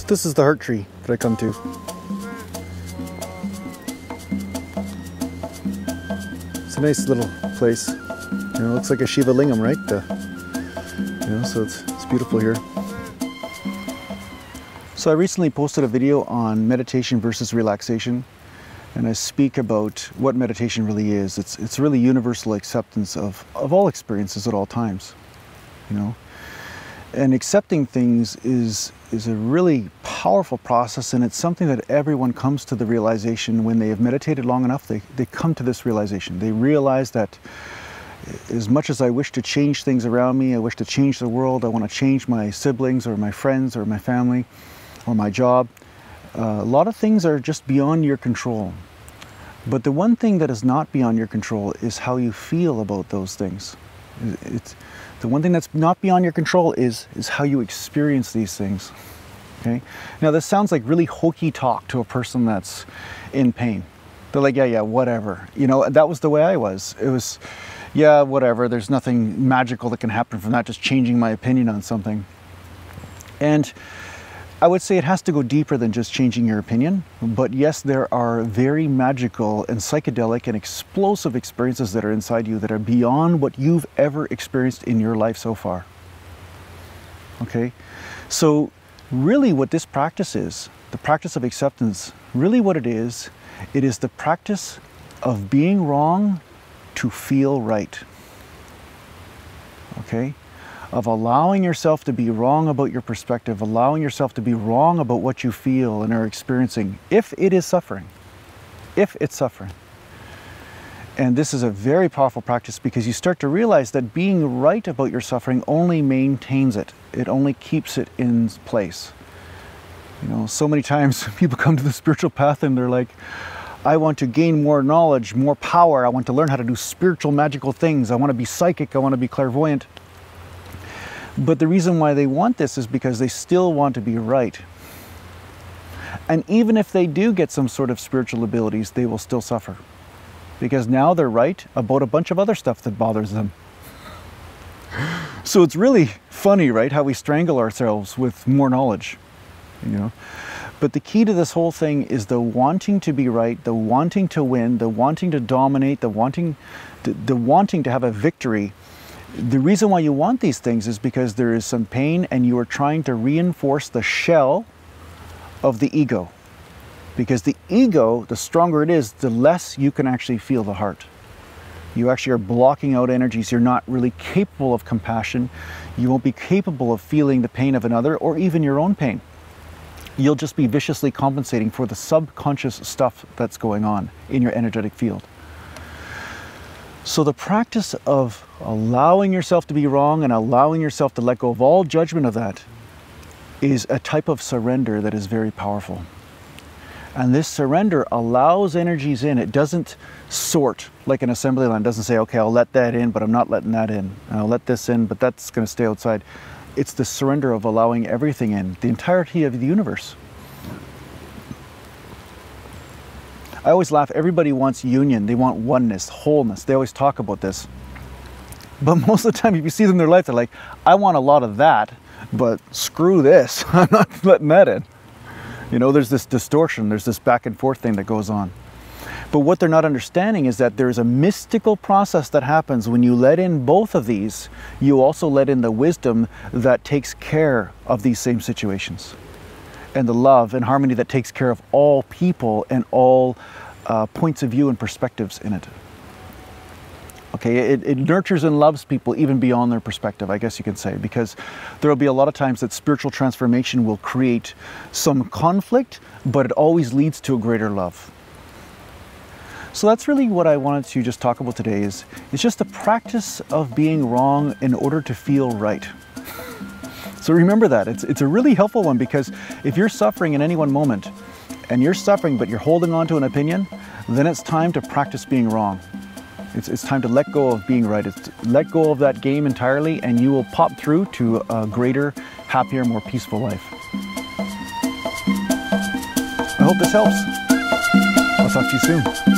This is the heart tree that I come to. It's a nice little place. You know, it looks like a Shiva Lingam, right? You know, so it's beautiful here. So I recently posted a video on meditation versus relaxation, and I speak about what meditation really is. It's really universal acceptance of all experiences at all times, you know. And accepting things is a really powerful process, and it's something that everyone comes to the realization when they have meditated long enough. They come to this realization. They realize that as much as I wish to change things around me, I wish to change the world, I want to change my siblings or my friends or my family or my job, a lot of things are just beyond your control. But the one thing that is not beyond your control is how you feel about those things. The one thing that's not beyond your control is how you experience these things. Okay? Now this sounds like really hokey talk to a person that's in pain. They're like, yeah, whatever. You know, that was the way I was. It was, yeah, whatever. There's nothing magical that can happen from that, just changing my opinion on something. And I would say it has to go deeper than just changing your opinion. But yes, there are very magical and psychedelic and explosive experiences that are inside you that are beyond what you've ever experienced in your life so far. Okay? So really what this practice is, the practice of acceptance, really what it is the practice of being wrong to feel right. Okay? Of allowing yourself to be wrong about your perspective, allowing yourself to be wrong about what you feel and are experiencing, if it is suffering, if it's suffering. And this is a very powerful practice because you start to realize that being right about your suffering only maintains it. It only keeps it in place. You know, so many times people come to the spiritual path and they're like, I want to gain more knowledge, more power. I want to learn how to do spiritual, magical things. I want to be psychic. I want to be clairvoyant. But the reason why they want this is because they still want to be right. And even if they do get some sort of spiritual abilities, they will still suffer. Because now they're right about a bunch of other stuff that bothers them. So it's really funny, right? How we strangle ourselves with more knowledge, you know. But the key to this whole thing is the wanting to be right, the wanting to win, the wanting to dominate, the wanting to have a victory. The reason why you want these things is because there is some pain and you are trying to reinforce the shell of the ego. Because the ego, the stronger it is, the less you can actually feel the heart. You actually are blocking out energies. You're not really capable of compassion. You won't be capable of feeling the pain of another or even your own pain. You'll just be viciously compensating for the subconscious stuff that's going on in your energetic field. So the practice of allowing yourself to be wrong and allowing yourself to let go of all judgment of that is a type of surrender that is very powerful. And this surrender allows energies in. It doesn't sort like an assembly line. It doesn't say, okay, I'll let that in, but I'm not letting that in. And I'll let this in, but that's going to stay outside. It's the surrender of allowing everything in, the entirety of the universe. I always laugh, everybody wants union, they want oneness, wholeness. They always talk about this. But most of the time, if you see them in their life, they're like, I want a lot of that, but screw this, I'm not letting that in. You know, there's this distortion, there's this back and forth thing that goes on. But what they're not understanding is that there's a mystical process that happens when you let in both of these. You also let in the wisdom that takes care of these same situations. And the love and harmony that takes care of all people and all points of view and perspectives in it. Okay, it nurtures and loves people even beyond their perspective, I guess you could say, because there will be a lot of times that spiritual transformation will create some conflict, but it always leads to a greater love. So that's really what I wanted to just talk about today is it's just the practice of being wrong in order to feel right. So remember that. It's a really helpful one because if you're suffering in any one moment and you're suffering but you're holding on to an opinion, then it's time to practice being wrong. It's time to let go of being right. It's let go of that game entirely and you will pop through to a greater, happier, more peaceful life. I hope this helps. I'll talk to you soon.